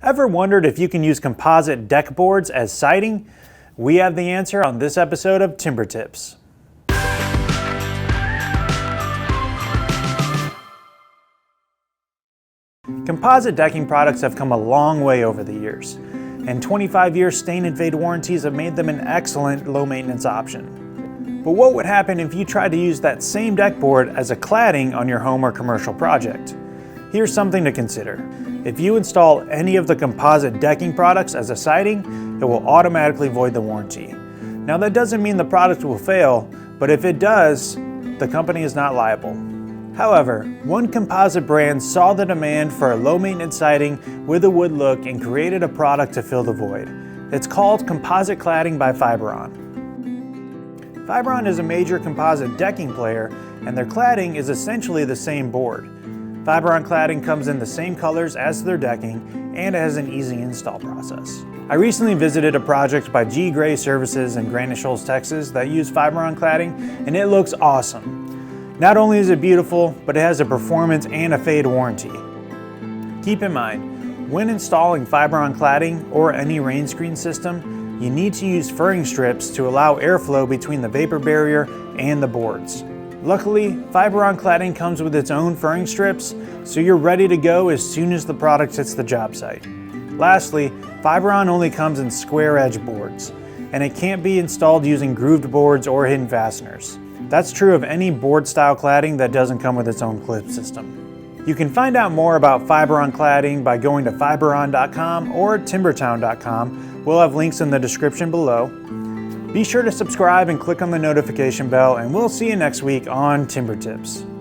Ever wondered if you can use composite deck boards as siding? We have the answer on this episode of TimberTips. Composite decking products have come a long way over the years, and 25-year stain and fade warranties have made them an excellent low-maintenance option. But what would happen if you tried to use that same deck board as a cladding on your home or commercial project? Here's something to consider. If you install any of the composite decking products as a siding, it will automatically void the warranty. Now that doesn't mean the product will fail, but if it does, the company is not liable. However, one composite brand saw the demand for a low-maintenance siding with a wood look and created a product to fill the void. It's called Composite Cladding by Fiberon. Fiberon is a major composite decking player, and their cladding is essentially the same board. Fiberon cladding comes in the same colors as their decking, and it has an easy install process. I recently visited a project by G. Gray Services in Granite Shoals, Texas that used Fiberon cladding, and it looks awesome. Not only is it beautiful, but it has a performance and a fade warranty. Keep in mind, when installing Fiberon cladding or any rain screen system, you need to use furring strips to allow airflow between the vapor barrier and the boards. Luckily, Fiberon cladding comes with its own furring strips, so you're ready to go as soon as the product hits the job site. Lastly, Fiberon only comes in square edge boards, and it can't be installed using grooved boards or hidden fasteners. That's true of any board style cladding that doesn't come with its own clip system. You can find out more about Fiberon cladding by going to Fiberon.com or TimberTown.com. We'll have links in the description below. Be sure to subscribe and click on the notification bell, and we'll see you next week on TimberTips.